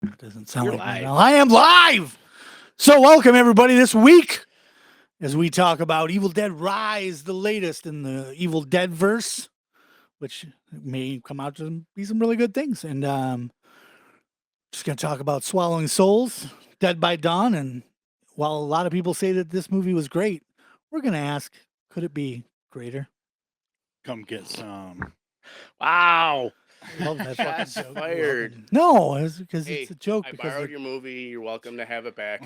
It doesn't sound You're like me live. now. I am live. So welcome everybody this week as we talk about Evil Dead Rise, the latest in the Evil Dead verse, which may come out to be some really good things. And just gonna talk about Swallowing Souls, Dead by Dawn, and while a lot of people say that this movie was great, we're gonna ask, could it be greater? Come get some. Wow. I love that fucking Shots joke. You're fired. welcome. No, it's because Hey, it's a joke. I Because borrowed your movie. You're welcome to have it back.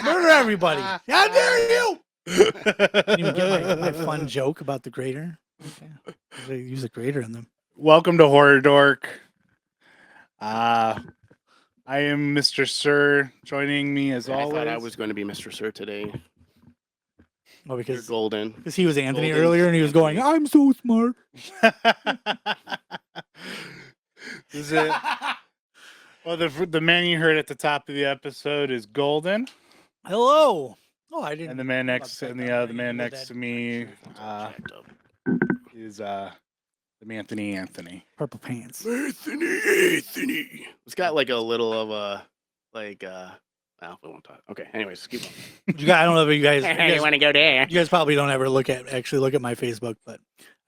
murder everybody. How dare you? Didn't even get my fun joke about the grater. Okay. They use a grater in them. Welcome to Horror Dork. I am Mr. Sir. Joining me as I always. thought I was going to be Mr. Sir today. Oh, You're because golden. he was Anthony Golden's earlier and he was going, Anthony. I'm so smart. Is it? Well, the man you heard at the top of the episode is Golden, Hello. Oh, I didn't. and the man next about and that the on other man Evil next Dead. to me Jacked up. is Anthony. Purple pants. Anthony. It's got like a little of a we won't talk. Okay. Anyways, keep going. I don't know if you guys. You want to go there? You guys probably don't ever look at my Facebook, but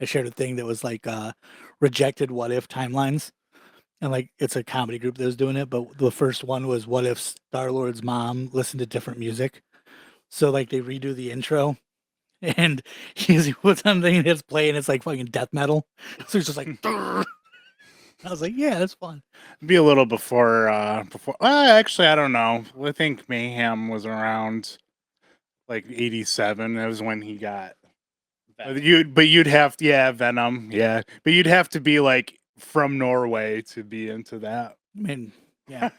I shared a thing that was like rejected what if timelines. And like it's a comedy group that was doing it, but the first one was what if Star-Lord's mom listened to different music. So like they redo the intro and he puts something and it's playing, it's like fucking death metal. So it's just like I was like, yeah, that's fun. Be a little before. Actually, I don't know. I think Mayhem was around like '87. That was when he got. You'd have Venom, yeah. But you'd have to be like from Norway to be into that. I mean, yeah.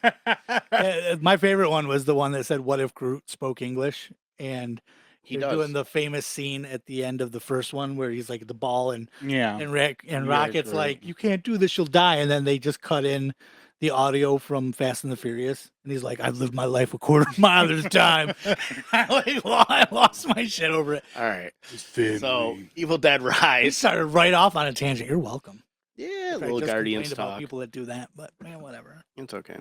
My favorite one was the one that said, "What if Groot spoke English?" And He they're does. doing the famous scene at the end of the first one where he's like the ball and Yeah. and Rocket's like, "You can't do this, you'll die." And then they just cut in the audio from Fast and the Furious, and he's like, "I've lived my life a quarter mile at a time." I lost my shit over it. All right. So, Evil Dead I Rise. started right off on a tangent. You're welcome. Yeah, I little just Guardians complained about talk. people that do that, but man, whatever. It's okay.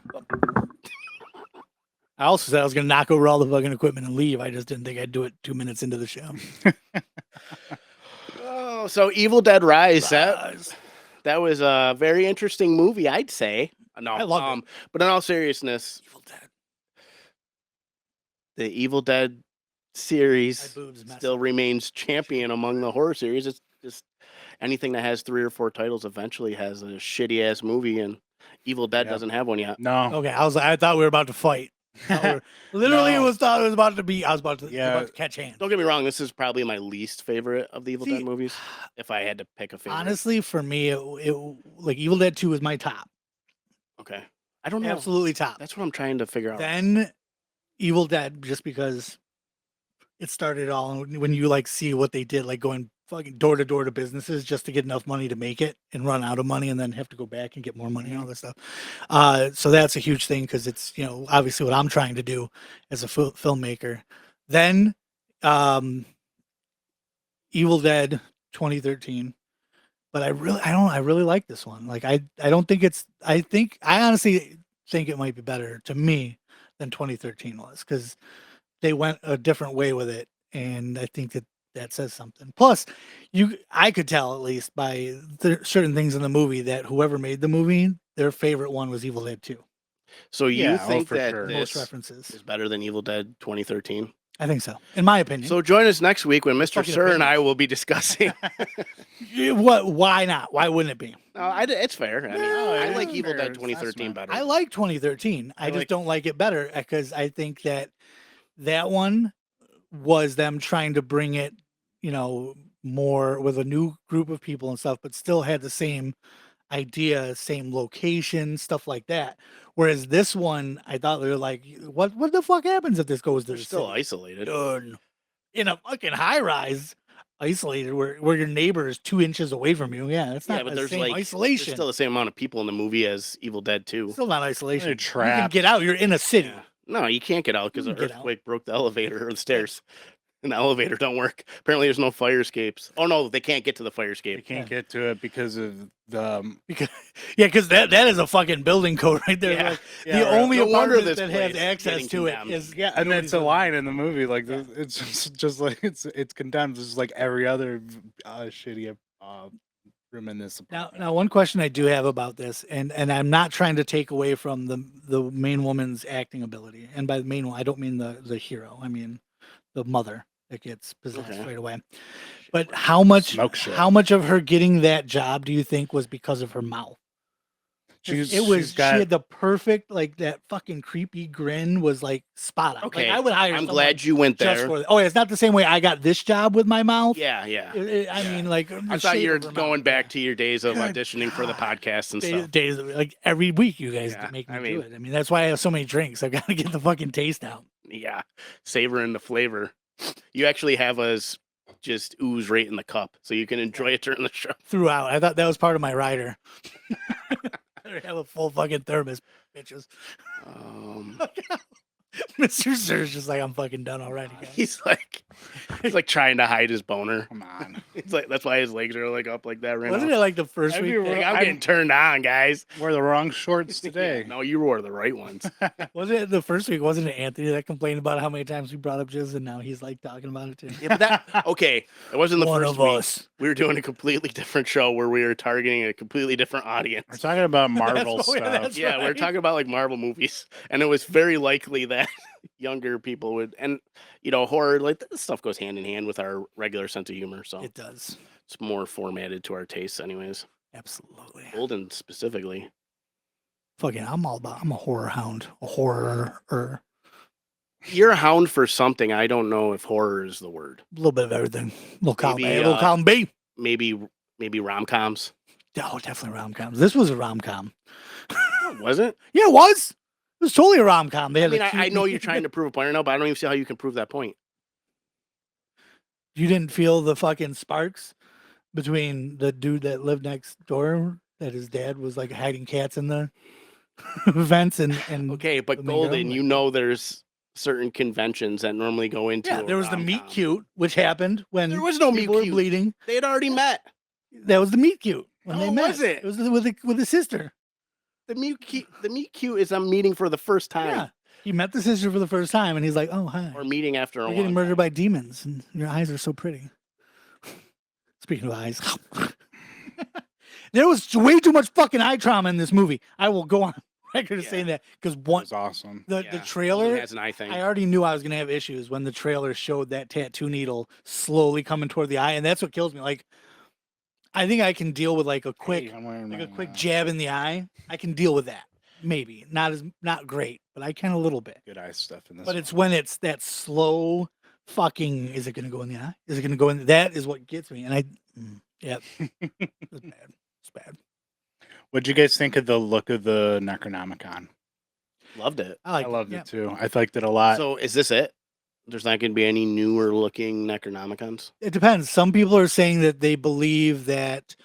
I also said I was going to knock over all the fucking equipment and leave. I just didn't think I'd do it 2 minutes into the show. Oh, so Evil Dead Rise. Rise. That was a very interesting movie, I'd say. No, I loved it. But in all seriousness, Evil Dead. the Evil Dead My series boobs messed still up. remains champion among the horror series. It's just anything that has 3 or 4 titles eventually has a shitty ass movie, and Evil Dead Yeah. doesn't have one yet. No. Okay, I thought we were about to fight. Literally, No. thought it was about to be. I was about to, Yeah. about to catch hands. Don't get me wrong, this is probably my least favorite of the Evil See, Dead movies. If I had to pick a favorite. Honestly, for me, it like Evil Dead 2 is my top. Okay. I don't know. Absolutely top. That's what I'm trying to figure out. Then Evil Dead, just because it started all, and when you like see what they did, like going fucking door to door to businesses just to get enough money to make it and run out of money and then have to go back and get more money and all this stuff. So that's a huge thing because it's, obviously what I'm trying to do as a filmmaker. Then Evil Dead 2013. But I really like this one. Like I don't think I honestly think it might be better to me than 2013 was because they went a different way with it, and I think that says something. Plus, I could tell at least by certain things in the movie that whoever made the movie, their favorite one was Evil Dead 2. So you Yeah, think for that sure. Most this references. is better than Evil Dead 2013? I think so, in my opinion. So join us next week when Mr. Fucking Sir and I opinions. will be discussing. Why not? Why wouldn't it be? No, it's fair. I mean, No, I it's like Evil fair. Dead It's 2013 not better. I like 2013. I just like- don't like it better because I think that one was them trying to bring it, more with a new group of people and stuff, but still had the same idea, same location, stuff like that. Whereas this one, I thought they were like, what the fuck happens if this goes to They're the still city? isolated. Done. In a fucking high rise, isolated, where your neighbor is 2 inches away from you. Yeah, it's not Yeah, but the there's same like isolation. there's still the same amount of people in the movie as Evil Dead 2. Still not isolation. They're You can trapped. get out. You're in a city. Yeah. No, you can't get out because You an can get out. earthquake broke the elevator or the stairs. An elevator don't work. Apparently, there's no fire escapes. Oh no, they can't get to the fire They escape. can't get to it because of the because that is a fucking building code right there. Yeah. Like Yeah, the right. only No wonder apartment this that has place is access getting to it condemned. is yeah, and nobody's it's a living line there. in the movie. Like Yeah. it's just like it's condemned, just like every other shitty room in this apartment. Now, one question I do have about this, and I'm not trying to take away from the main woman's acting ability, and by the main one, I don't mean the hero. I mean the mother that gets possessed Okay. right away. But how much Smoke show. how much of her getting that job do you think was because of her mouth? 'Cause she had the perfect, like, that fucking creepy grin was like spot on. Okay, Like, I would hire I'm someone glad you went just there. for it. Oh, yeah, it's not the same way I got this job with my mouth. Yeah, yeah. I mean, like, I the thought shape you were of her going mouth, back yeah. to your days of Good auditioning for the God. podcast and Days, stuff. days, like every week, you guys Yeah, make me I do mean- it. I mean, that's why I have so many drinks. I've got to get the fucking taste out Yeah, savoring the flavor. You actually have us just ooze right in the cup, so you can enjoy it during the show. throughout. I thought that was part of my rider. I have a full fucking thermos, bitches. Mr. Sir's just like, I'm fucking done already, guys. He's like trying to hide his boner. Come on. It's like that's why his legs are like up like that right Wasn't now. it like the first Maybe week? we're- Like, I'm getting turned on, guys. Wear the wrong shorts today. No, you wore the right ones. Wasn't it the first week? Wasn't it Anthony that complained about how many times we brought up jizz, and now he's like talking about it too? Yeah, but that okay. It wasn't the One first of week. us. We were doing a completely different show where we were targeting a completely different We're audience. talking about Marvel what- stuff. that's Yeah, we were right. talking about like Marvel movies, and it was very likely that younger people would, and horror, like this stuff goes hand in hand with our regular sense of humor, so It does. it's more formatted to our tastes, anyways. Absolutely. Golden specifically. Fucking, I'm a horror hound, a horror, You're a hound for something. I don't know if horror is the word. a little bit of everything. Little column Maybe, A, little column B. Maybe rom-coms. Oh, definitely rom coms. This was a rom com. Was it? Yeah, it was. It was totally a rom com. They I had mean, a I cute- know you're trying to prove a point right now, but I don't even see how you can prove that point. You didn't feel the fucking sparks between the dude that lived next door, that his dad was like hiding cats in the vents and Okay, but the main girl, Golden, like- there's certain conventions that normally go into. yeah, a there was the meet rom-com. cute, which happened when There was no meet people were cute. bleeding. They had already met. That was the meet cute when No, they it met. wasn't. It was with the sister. The meet cute is a meeting for the first time, Yeah, he met the sister for the first time, and he's like, "Oh, hi, or meeting after a you're long getting murdered time. by demons, and your eyes are so pretty." Speaking of eyes, there was way too much fucking eye trauma in this movie. I will go on record as Yeah. saying that because It one was awesome. the Yeah, trailer. Golden has an eye thing. I already knew I was gonna have issues when the trailer showed that tattoo needle slowly coming toward the eye, and that's what kills me. Like, I think I can deal with like a quick, Hey, I'm wearing like a my, quick jab in the eye. I can deal with that. Maybe not great, but I can a little bit. good eye stuff in this. But it's when it's that slow fucking. Is it gonna go in the eye? Is it gonna go in? That is what gets me. And yeah, it's bad. It's bad. What'd you guys think of the look of the Necronomicon? Loved it. I like. I loved yeah. it too. I liked it a lot. So is this it? There's not going to be any newer looking Necronomicons. It depends. Some people are saying that they believe that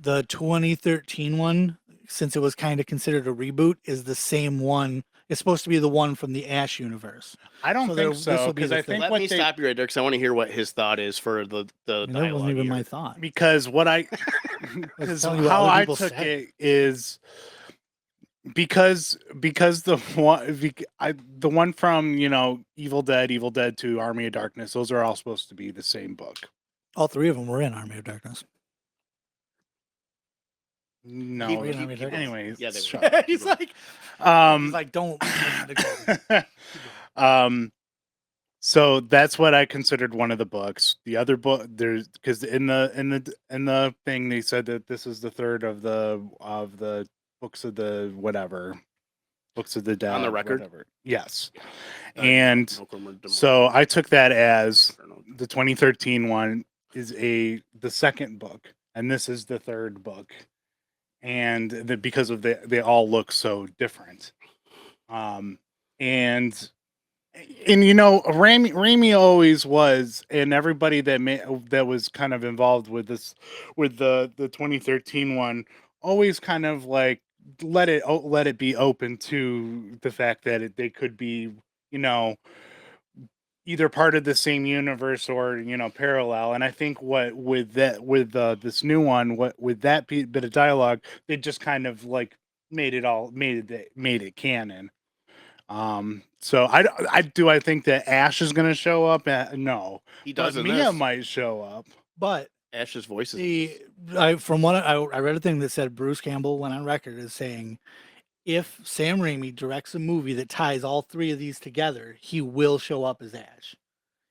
the 2013 one, since it was kind of considered a reboot, is the same one. It's supposed to be the one from the Ash universe. I don't so think this so will be because the I thing. think Let what me they stop you right there because I want to hear what his thought is for the I mean, that dialogue wasn't even here. my thought. because what I because telling you what how other I people took said. it is because the one from Evil Dead 2, Army of Darkness, those are all supposed to be the same book. All three of them were in Army of Darkness. No, Keep reading Army of Darkness. anyways, Yeah, they were. shut up. he's like, Um, don't. listen to Gordon. So that's what I considered one of the books. The other book, there's because in the thing they said that this is the third of the books of the whatever, books of the dead On the record? whatever. Yes, Sorry, and so I took that as the 2013 one is the second book, and this is the third book, and because of they all look so different, and Raimi always was, and everybody that was kind of involved with this, with the 2013 one, always kind of like let it be open to the fact that they could be, either part of the same universe or parallel. And I think what with this new one, what with that bit of dialogue, they just kind of like made it canon. So I think that Ash is going to show up. No, He does but in Mia this. might show up. But Ash's voice is from what I read a thing that said Bruce Campbell went on record as saying, if Sam Raimi directs a movie that ties all three of these together, he will show up as Ash.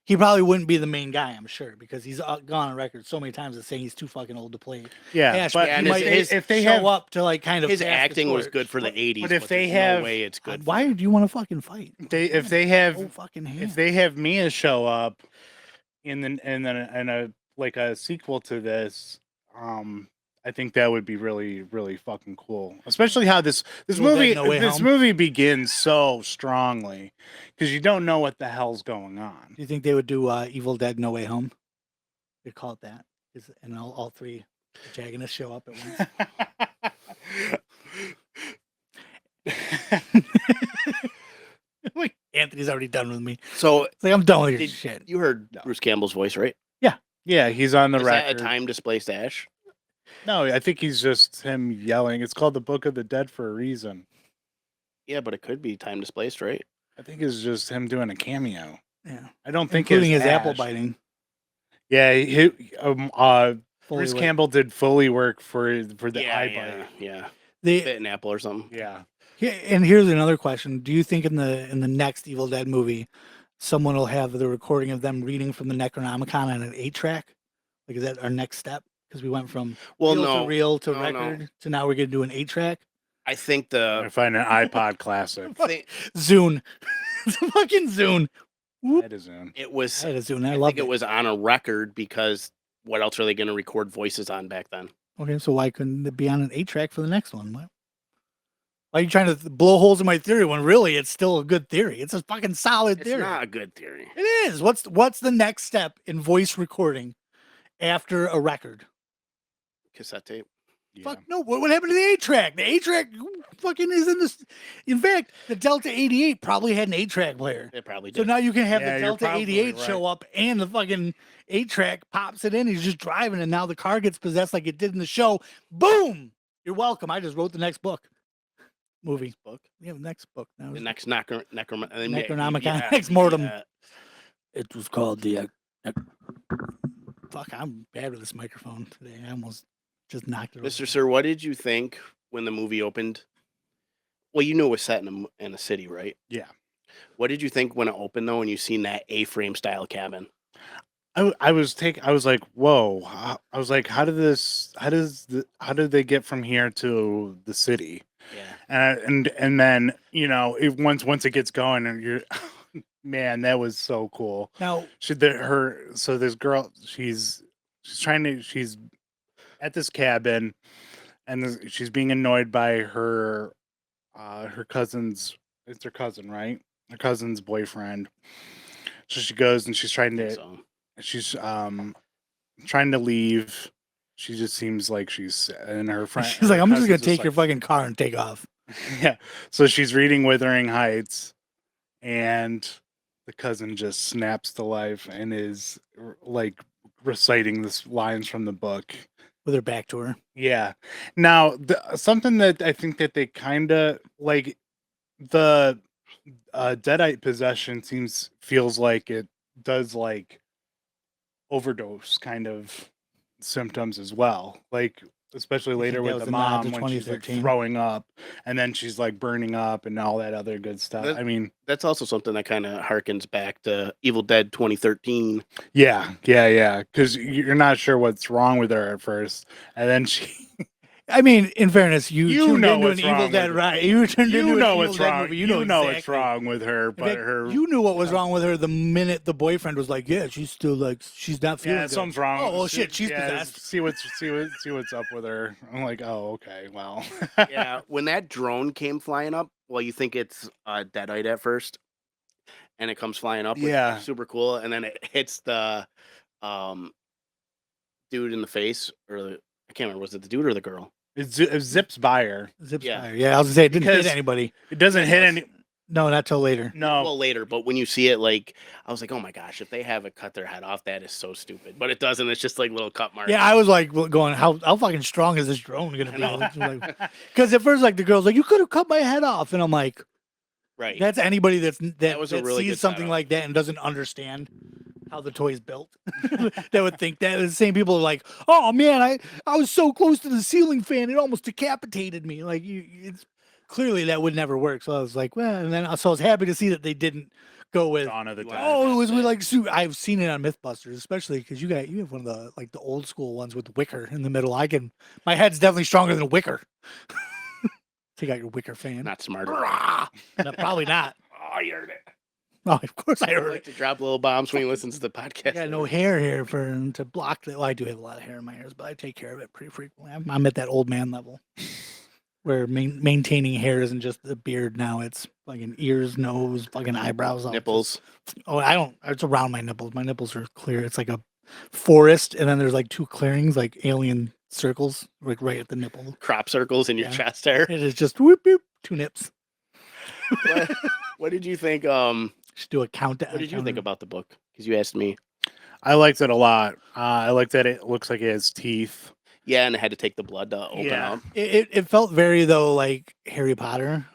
He probably wouldn't be the main guy, I'm sure, because he's gone on record so many times as saying he's too fucking old to play Yeah, Ash. but But he and might if they show have up to like kind of his pass the acting was torch. good for the 80s. but if they there's have- no way it's good. Why do you want to fucking fight? if they have Oh, fucking hand. if they have Mia show up in a like a sequel to this, I think that would be really, really fucking cool. Especially how this Evil Dead movie No Way Home. movie begins so strongly because you don't know what the hell's going on. Do you think they would do Evil Dead No Way Home? They call it that, and all three protagonists show up at once. Like, Anthony's already done with me. So It's like I'm done with your Did shit. you heard Bruce Campbell's voice, right? Yeah, he's on the Is that record. a time displaced Ash? No, I think he's just him yelling. It's called the Book of the Dead for a reason. Yeah, but it could be time displaced, right? I think it's just him doing a cameo. Yeah, I don't think including it's his apple Ash. biting. Yeah, Bruce Foley Campbell did Foley work for the yeah, eye yeah, bite. yeah. The, Bit an apple or something. Yeah. and here's another question: do you think in the next Evil Dead movie, someone will have the recording of them reading from the Necronomicon on an 8-track? Like, is that our next step? Because we went from reel to No, no. record to now we're gonna do an 8-track. I think I find an iPod classic. Zune, it's a fucking Zune. That is in. it was. I had a Zune. I I love think it was on a record because what else are they going to record voices on back then? Okay, so why couldn't it be on an 8-track for the next one? Why are you trying to blow holes in my theory when really it's still a good theory? It's a fucking solid It's theory. not a good theory. It is. What's the next step in voice recording after a record? Cassette tape. Yeah. Fuck no. What happened to the 8-track? The 8-track fucking is in this. In fact, the Delta 88 probably had an 8-track player. It probably So did. now you can have Yeah, the you're Delta probably 88 show right. up and the fucking 8-track pops it in. He's just driving and now the car gets possessed like it did in the show. Boom! You're welcome. I just wrote the next book. Movie. book. Yeah, the next book. Now The next Necronomicon. Necronomicon, Ex Mortem. It was called the. Fuck, I'm bad with this microphone today. I almost just knocked it over. Mr. Sir, what did you think when the movie opened? Well, you knew it was set in a city, right? Yeah. What did you think when it opened though, when you seen that A-frame style cabin? I was like, whoa. I was like, how did they get from here to the city? Yeah. And then, once it gets going and you're man, that was so cool. Now, This girl, she's at this cabin and she's being annoyed by her cousin's, it's her cousin, right? Her cousin's boyfriend. So she goes and she's trying to leave. She just seems like she's and her friend. she's like, I'm just gonna cousin's take your fucking car and take off. Yeah. So she's reading Wuthering Heights, and the cousin just snaps to life and is like reciting this lines from the book With her back to her. Yeah. Now, something that I think that they kind of like the Deadite possession feels like it does like overdose kind of symptoms as well. Like especially You later think that with was the a nod to mom when she's like 2013? throwing up and then she's like burning up and all that other good stuff. That- I mean, That's also something that kind of harkens back to Evil Dead 2013. yeah, because you're not sure what's wrong with her at first, and then she. I mean, in fairness, you tuned know into what's an Evil wrong Dead with right. You turned into an Evil what's Dead wrong. movie. You know know what's exactly. wrong with her, In but fact, her. you knew what was wrong with her the minute the boyfriend was like, "Yeah, she's still like, she's not feeling Yeah, good." something's wrong. Oh well, shit, she's possessed. See what's up with her. I'm like, oh, okay, well. Yeah, when that drone came flying up, well, you think it's a Deadite at first, and it comes flying up. Which Yeah. is super cool, and then it hits the dude in the face, I can't remember, was it the dude or the girl? It zips by her. Zips Yeah. fire. Yeah, I was gonna say it didn't hit Because- anybody. It doesn't hit does. any. No, not till later. No, Well, later, but when you see it, like, I was like, oh my gosh, if they haven't cut their head off, that is so stupid. But it doesn't. It's just like little cut marks. Yeah, I was like going, how fucking strong is this drone gonna be? Because at first, like the girl's like, you could have cut my head off, and I'm like, Right. that's anybody that was a really sees good something setup. like that and doesn't understand how the toy's built. That would think that. The same people are like, oh man, I was so close to the ceiling fan, it almost decapitated me. Like it's clearly that would never work. So I was like, well, and then so I was happy to see that they didn't go with. Dawn of the Wow. Dead. Oh, it was with like I've seen it on MythBusters, especially because you have one of the like the old school ones with the wicker in the middle. My head's definitely stronger than a wicker. Take out your wicker fan. Not smart. No, probably not. Oh, you heard it. Oh, of course I I heard like it. to drop little bombs when he listens to the podcast. I got no hair here to block that. Well, I do have a lot of hair in my ears, but I take care of it pretty frequently. I'm at that old man level where maintaining hair isn't just the beard now. It's fucking ears, nose, fucking eyebrows. Nipples. Oh, I don't. It's around my nipples. My nipples are clear. It's like a forest, and then there's like two clearings, like alien circles, like right at the nipple. Crop circles in your Yeah. chest hair. It is just whoop whoop, two nips. What did you think? Just do a countdown. What did you think about the book? Because you asked me. I liked it a lot. I like that it looks like it has teeth. Yeah, and I had to take the blood to open Yeah. up. It felt very though like Harry Potter,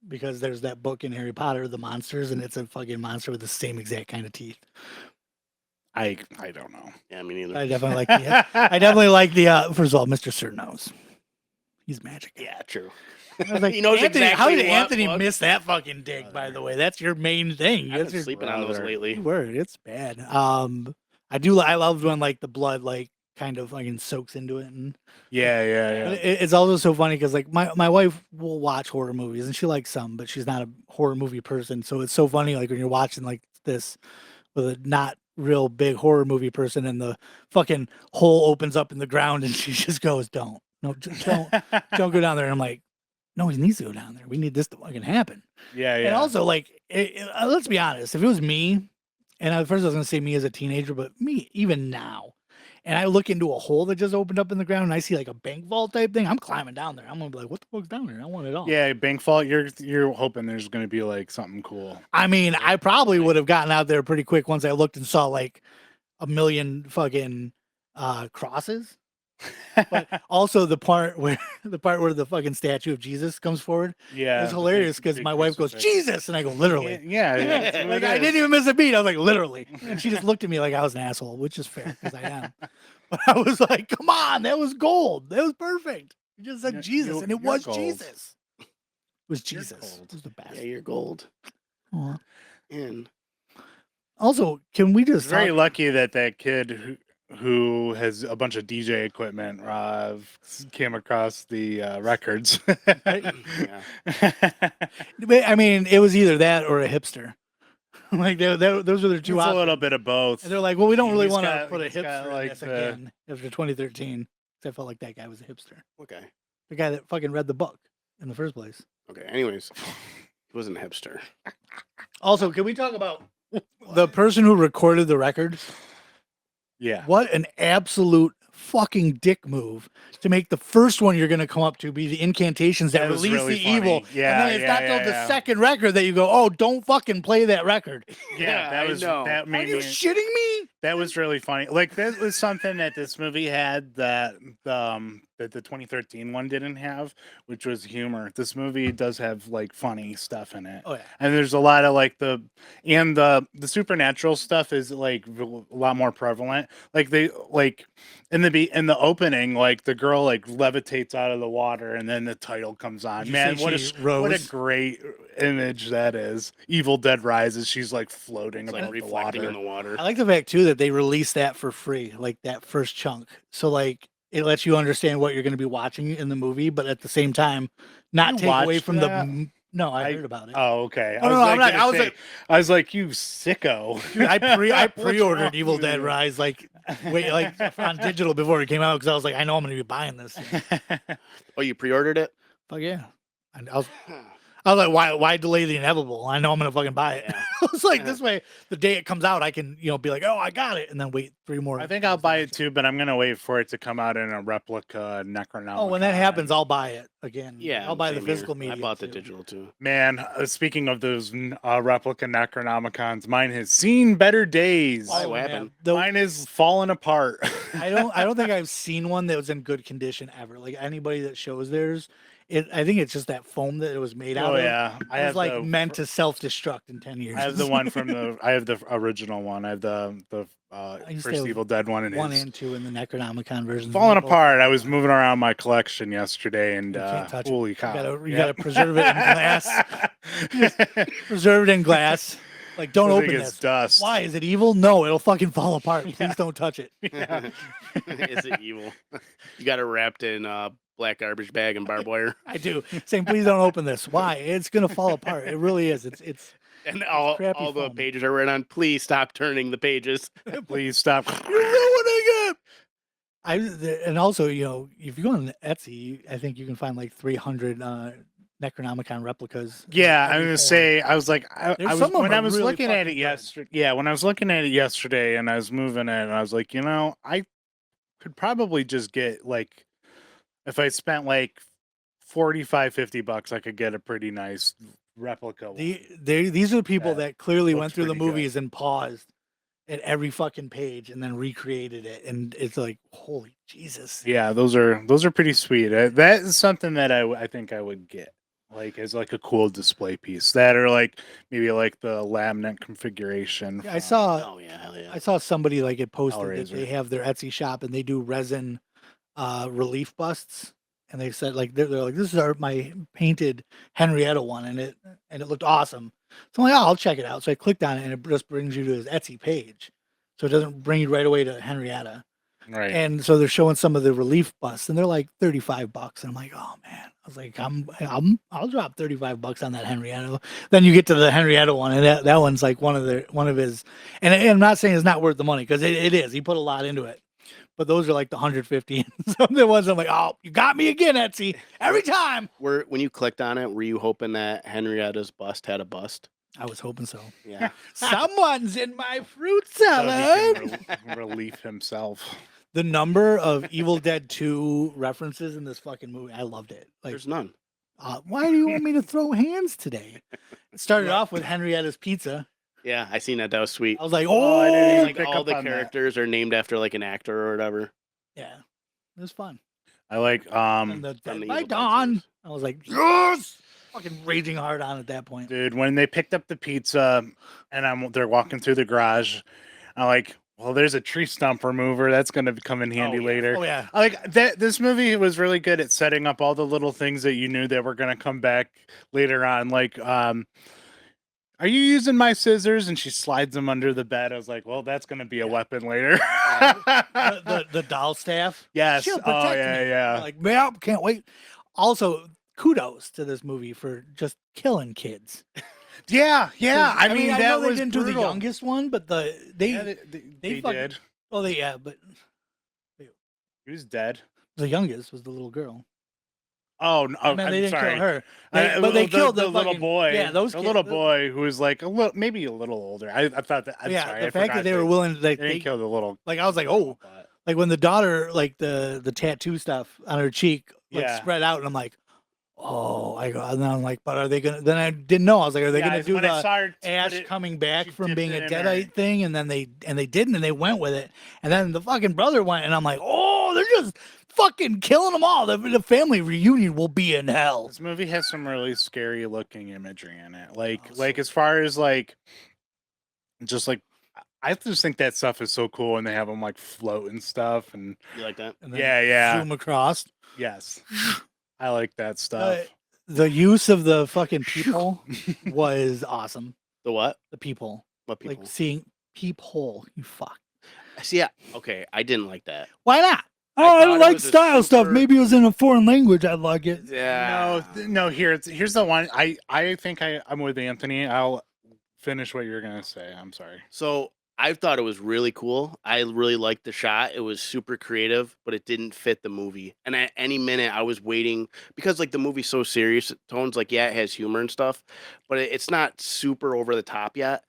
because there's that book in Harry Potter, the monsters, and it's a fucking monster with the same exact kind of teeth. I don't know. Yeah, me neither. I definitely like the. I definitely like the. First of all, Mr. Sir knows. He's magic. Yeah, true. I was like, He knows Anthony, exactly how did what Anthony book. miss that fucking dig? By the way, that's your main thing. I've That's been your sleeping on those brother. lately. word. It's bad. I loved when like the blood like kind of fucking soaks into it, and Yeah. but it's also so funny because like my wife will watch horror movies and she likes some, but she's not a horror movie person. So it's so funny like when you're watching like this with a not real big horror movie person, and the fucking hole opens up in the ground, and she just goes, "Don't, no, don't go down there." And I'm like, "No, he needs to go down there. We need this to fucking happen." Yeah. And also, like, let's be honest. If it was me, and at first I was going to say me as a teenager, but me even now, and I look into a hole that just opened up in the ground, and I see like a bank vault type thing, I'm climbing down there. I'm going to be like, what the fuck's down there? I want it all. Yeah, bank fault. You're hoping there's going to be like something cool. I mean, I probably would have gotten out there pretty quick once I looked and saw like a million fucking crosses. But also the part where the fucking statue of Jesus comes forward. Yeah, It's hilarious because my wife goes, Jesus, and I go, literally. Yeah, that's what Like it I is. didn't even miss a beat. I was like, literally. And she just looked at me like I was an asshole, which is fair because I am. But I was like, come on, that was gold. That was perfect. You just said Yeah, Jesus, and it you're was gold. Jesus. It was You're Jesus. gold. It was the best. Yeah, you're gold. Aw. And Also, can we It's just very talk- lucky that kid who has a bunch of DJ equipment came across the records. yeah. I mean, it was either that or a hipster. Like those were their two It's a options. little bit of both. And they're like, well, we don't really He's want to got- put a he's got, hipster in like, this the- again after 2013. 'Cause I felt like that guy was a hipster. Okay. The guy that fucking read the book in the first place. Okay. Anyways, he wasn't a hipster. Also, can we talk about the person who recorded the record? Yeah. What an absolute fucking dick move to make the first one you're going to come up to be the incantations that That was release really the funny. evil. Yeah, and then it's yeah, not till yeah, the yeah. second record that you go, oh, don't fucking play that record. Yeah, I know. that Are made you me. shitting me? That was really funny. Like that was something that this movie had that that the 2013 one didn't have, which was humor. This movie does have like funny stuff in it. Oh, yeah. And there's a lot of like the supernatural stuff is like a lot more prevalent. Like they like in the opening, like the girl like levitates out of the water, and then the title comes on. Did you Man, say what she a what a rose? great image that is. Evil Dead Rises. She's like floating It's above like the reflecting water. in the water. I like the fact too that they released that for free, like that first chunk. So like it lets you understand what you're going to be watching in the movie, but at the same time, not You take away watched from that? No, I I- heard about it. Oh, okay. Oh, no, I'm not- gonna I was say- like- I was like, you sicko. Dude, I What's pre-ordered wrong Evil with Dead you? Rise like on digital before it came out because I was like, I know I'm going to be buying this. Oh, you pre-ordered it? Fuck yeah! And I I was like, why delay the inevitable? I know I'm gonna fucking buy it. Yeah. I was like, this way, the day it comes out, I can be like, oh, I got it, and then wait 3 more. I think I'll buy it too, but I'm gonna wait for it to come out in a replica Necronomicon. Oh, when that happens, I'll buy it again. Yeah, I'll buy the same here. physical media. I bought the too. digital too. Man, speaking of those replica Necronomicons, mine has seen better days. Why? Oh, What man. happened? Mine is falling apart. I don't think I've seen one that was in good condition ever. Like anybody that shows theirs, I think it's just that foam that it was made out Oh of. yeah, I It was have like the, meant to self-destruct in 10 years. I have the one from I have the original one. I have the used to first have Evil Dead one, and 1 it's and 2 in the Necronomicon version. falling apart. I was moving around my collection yesterday, and You can't touch it. holy cow! You gotta preserve it in glass. Preserve it in glass. Like, don't I open think it's this. dust. Why? Is it evil? No, it'll fucking fall apart. Please don't touch it. Yeah. Is it evil? You got it wrapped in black garbage bag and barbed wire. I do. Saying, please don't open this. Why? It's gonna fall apart. It really is. It's And all crappy the foam. pages are written on. Please stop turning the pages. Please stop. You're ruining it. And also, if you go on Etsy, I think you can find like 300 Necronomicon replicas. Yeah, I'm Every gonna form. say I was like There's some of when them I are was really looking at fucking it good. yesterday. Yeah, when I was looking at it yesterday, and I was moving it, and I was like, I could probably just get like, if I spent like $45-$50, I could get a pretty nice replica. One. These are people That that clearly looks went through the pretty good. movies and paused at every fucking page and then recreated it, and it's like, holy Jesus. Yeah, those are pretty sweet. That is something that I think I would get, like as like a cool display piece. That or like maybe like the laminate configuration. Yeah, I saw Oh yeah, hell yeah. I saw somebody like it posted that Hellraiser. they have their Etsy shop and they do resin relief busts, and they said like they're like, this is my painted Henrietta one, and it looked awesome. So I'm like, oh, I'll check it out. So I clicked on it, and it just brings you to his Etsy page, so it doesn't bring you right away to Henrietta. Right. And so they're showing some of the relief busts, and they're like $35, and I'm like, oh man. I was like, I'll drop $35 on that Henrietta. Then you get to the Henrietta one, and that one's like one of his. And I'm not saying it's not worth the money, because it is. He put a lot into it. But those are like the 150. Some of the ones I'm like, oh, you got me again, Etsy. Every time. When you clicked on it, were you hoping that Henrietta's bust had a bust? I was hoping so. Yeah. Someone's in my fruit So salad. he can relief himself. The number of Evil Dead 2 references in this fucking movie, I loved it. Like, There's none. why do you want me to throw hands today? It started off with Henrietta's Pizza. Yeah, I seen that. That was sweet. I was like, Oh, I didn't oh, even Like pick all up the on that. characters are named after like an actor or whatever. yeah, it was fun. I like And the from the by Evil Dead dawn, series. I was like, yes, fucking raging hard on at that point. dude, when they picked up the pizza and they're walking through the garage, I'm like, well, there's a tree stump remover that's going to come in handy yeah. later. Oh yeah, I like that. This movie was really good at setting up all the little things that you knew that were going to come back later on. Like, are you using my scissors? And she slides them under the bed. I was like, well, that's going to be a weapon later. the doll staff. Yes. She'll Oh protect yeah, me. yeah. I'm like, man, can't wait. Also, kudos to this movie for just killing kids. Yeah, yeah. 'Cause, I mean, I that know they was didn't do the brutal. youngest one, but they they fucking- did. oh they yeah, but He was dead. the youngest was the little girl. Oh, no, I mean, they I'm didn't sorry. kill her. But they the, killed the the little fucking- boy. Yeah, those the kids- little boy who was like maybe a little older. I thought that. I'm yeah, sorry, the I fact forgot that they were willing to they like didn't kill the little. like I was like, oh, but- like when the daughter like the tattoo stuff on her cheek like Yeah. spread out, and I'm like, oh, I go, and then I'm like, but are they gonna? Then I didn't know. I was like, are they Yeah, gonna do when I the saw her put Ash it- coming back she from dipped being it a in there. Deadite thing, and then they didn't, and they went with it, and then the fucking brother went, and I'm like, oh, they're just fucking killing them all. The family reunion will be in hell. This movie has some really scary looking imagery in it. Like Oh, so- as far as like, just like, I just think that stuff is so cool, and they have them like float and stuff, and You like that? And then yeah. zoom across. Yes, I like that stuff. The use of the fucking people was awesome. The what? The people, What people? like seeing peephole. You fuck. See, yeah. Okay, I didn't like that. Why not? I Oh, I thought don't it like was a style stuff. super- Maybe it was in a foreign language. I'd like it. Yeah. No. Here's the one. I think I'm with Anthony. I'll finish what you're gonna say. I'm sorry. So I thought it was really cool. I really liked the shot. It was super creative, but it didn't fit the movie. And at any minute, I was waiting because like the movie's so serious tones. Like, yeah, it has humor and stuff, but it's not super over the top yet.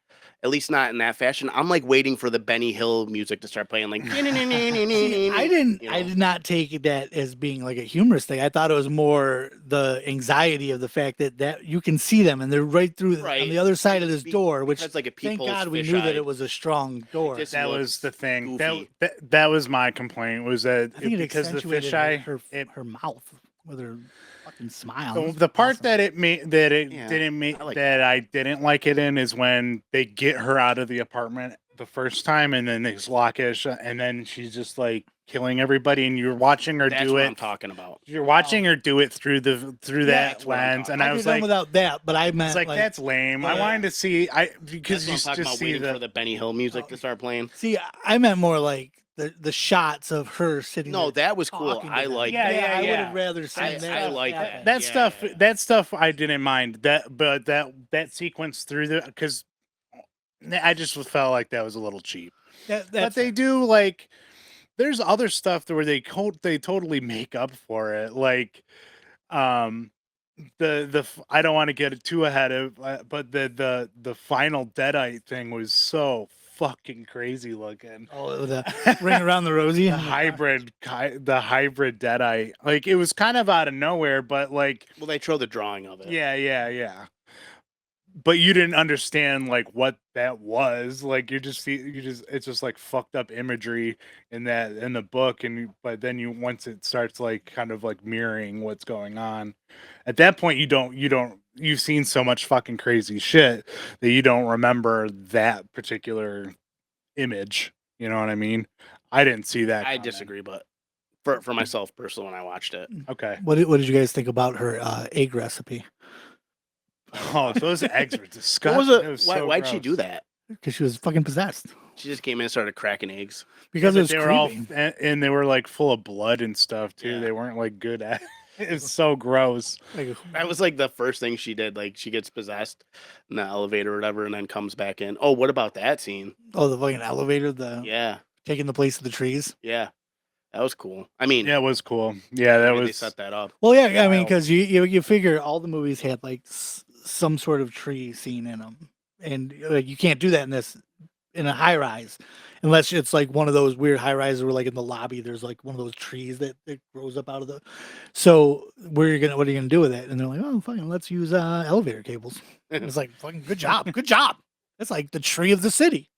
At least not in that fashion. I'm like waiting for the Benny Hill music to start playing. Like, See, you I know. did not take that as being like a humorous thing. I thought it was more the anxiety of the fact that you can see them and they're right through on Right. the other side of this Be- door, which because, like, a thank peephole's God we knew that fisheye. it was a strong door. just That was looks the thing. goofy. That was my complaint. Was that I think it because the accentuated fisheye? her mouth with her fucking smile. So It was the part awesome. that it made that it Yeah, didn't make I like that I didn't like it in is when they get her out of the apartment the first time and then they just lock it and then she's just like killing everybody and you're watching her That's do what it. I'm talking about. You're watching her do it through Yeah, that that's what I'm lens, talking and I I could was have done like, without that, but I meant it's like that's lame. I wanted to see because That's what I'm talking you just about. see Waiting for the Benny Hill music to start playing. see. I meant more like the shots of her sitting. No, there that was cool. talking to I them. like Yeah, that. I would yeah. have rather seen I that. like happen. that. Yeah. that stuff I didn't mind but that sequence through the because I just felt like that was a little cheap. That's But they do like there's other stuff where they totally make up for it. Like I don't want to get it too ahead of but the final Deadite thing was so fucking crazy looking. Oh, the ring around the rosy. The hybrid Deadite. Like it was kind of out of nowhere, but like Well, they showed the drawing of it. yeah. But you didn't understand like what that was. Like it's just like fucked up imagery in the book but then once it starts like kind of like mirroring what's going on. At that point you've seen so much fucking crazy shit that you don't remember that particular image. You know what I mean? I didn't see that. I coming. disagree, but for myself personally, when I watched it, Okay. What did you guys think about her egg recipe? Oh, those eggs were what disgusting. was it? Why'd she do that? Because she was fucking possessed. She just came in and started cracking eggs. Because it was they were all creepy. and they were like full of blood and stuff too. Yeah. They weren't like good at it. Was so gross. Like, That was like the first thing she did. Like she gets possessed in the elevator or whatever, and then comes back in. Oh, what about that scene? oh, the fucking elevator, Yeah, taking the place of the trees. yeah, that was cool. I mean, Yeah, it was cool. Yeah, that the way they was set that up. Well, yeah, I mean, Wild. because you figure all the movies had like some sort of tree scene in them, and like you can't do that in a high rise, unless it's like one of those weird high rises where like in the lobby there's like one of those trees that grows up out of the. So what are you gonna do with it? And they're like, oh, fine, let's use elevator cables. And it's like fucking good job. That's like the tree of the city.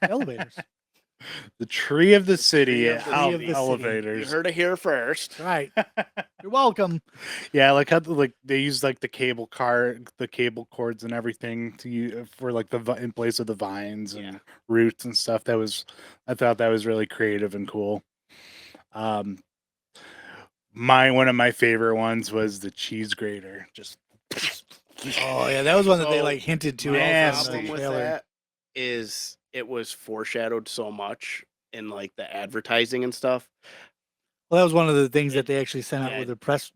Elevators. the tree of the city tree of the out city. You elevators. You heard it here first. Right. You're welcome. Yeah, like how like they use like the cable cords and everything for like in place of the vines and Yeah. roots and stuff. I thought that was really creative and cool. One of my favorite ones was the cheese grater. Just Oh yeah, that was one that they So, like hinted to. My also in Nasty. the problem with trailer. that is it was foreshadowed so much in like the advertising and stuff. Well, that was one of the things that they actually sent out Yeah. with the press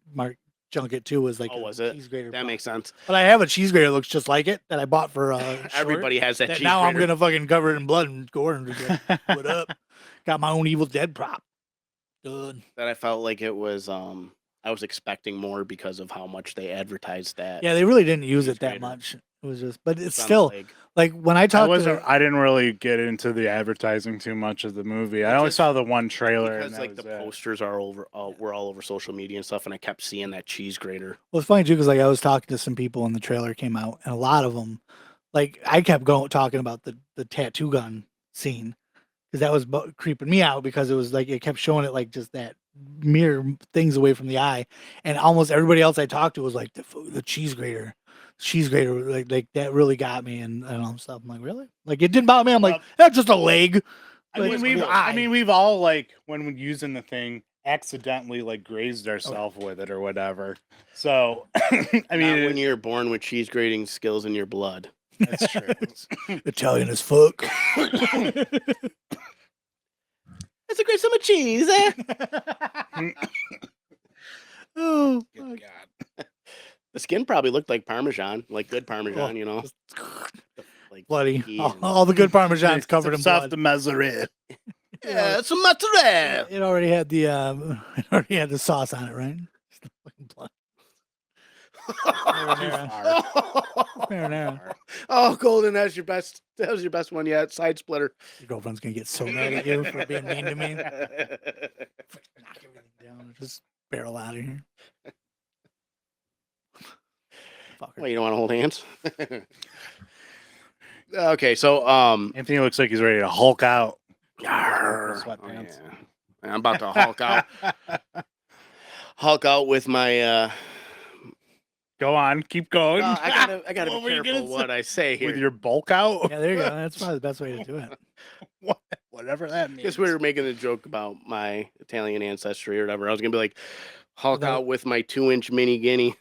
junket too. Was like Oh, a was it? cheese grater. That makes sense. But I have a cheese grater that looks just like it that I bought for Everybody has that. cheese now I'm grater. gonna fucking cover it in blood and gore and just like, what up? Got my own Evil Dead prop. Good. That I felt like it was. I was expecting more because of how much they advertised that. Yeah, they really didn't use Cheese it that grater. much. It was just, but it's It's on the still leg. like when I talked I didn't really get into the advertising too much of the movie. I It only just- saw the one trailer. Because and that like the was it. posters were all over social media and stuff, and I kept seeing that cheese grater. Well, it's funny too because like I was talking to some people when the trailer came out, and a lot of them, like I kept talking about the tattoo gun scene because that was creeping me out because it was like it kept showing it like just that mirror things away from the eye, and almost everybody else I talked to was like the cheese grater. Like that really got me and all stuff. I'm like, really? Like it didn't bother me. I'm like, that's just a leg. I Like, mean, we've all like when we're using the thing accidentally like grazed ourselves with it or whatever. So I I mean, mean, when you're born with cheese grating skills in your blood. that's true. Italian as fuck. That's a great summer cheese. Eh? Oh, Good fuck. God. The skin probably looked like Parmesan, like good Parmesan, you know. like bloody. sticky All, and- all the good Parmesan's covered in Soft blood. mozzarella. Yeah, it's a mozzarella. It already had the it already had the sauce on it, right? Just the fucking blood. Marinara. Marinara. Oh, Golden, that's your best. That was your best one yet. Side splitter. Your girlfriend's gonna get so mad at you for being mean to me. Knock everything down and just barrel out of here. Fucker. Well, you don't want to hold hands. Okay, so Anthony looks like he's ready to Hulk out. Yarr. Sweatpants. Oh, yeah. I'm about to Hulk out. Hulk out with my. Go on, keep going. I gotta What be were you careful gonna what I say here. With your bulk out. Yeah, there you go. That's probably the best way to do it. Whatever that means. Because we were making a joke about my Italian ancestry or whatever. I was gonna be like, Hulk Without- out with my 2-inch mini guinea.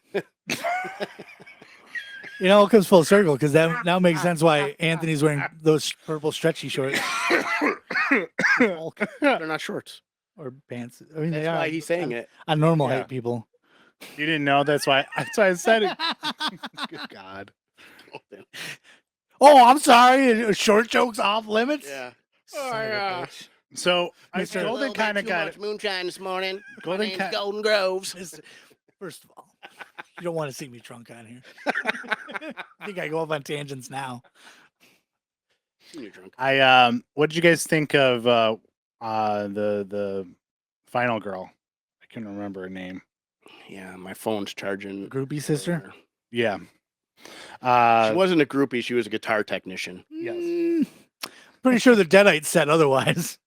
You know, it comes full circle because that now makes sense why Anthony's wearing those purple stretchy shorts They're not shorts. or pants. I mean, That's they are. why he's saying it. On normal Yeah. height people. You didn't know. That's why I said it. Good God. Oh, I'm sorry. Short jokes off limits. Yeah. Son of a bitch. So Mr. Golden kind of got it. moonshine this morning. Golden My name's Ca- Golden Groves. First of all, you don't want to see me drunk on here. I think I go off on tangents now. You're drunk. What did you guys think of the final girl? I can't remember her name. Yeah, my phone's charging. Groupie sister. Yeah. She wasn't a groupie. She was a guitar technician. Yes. Pretty sure the Deadites said otherwise.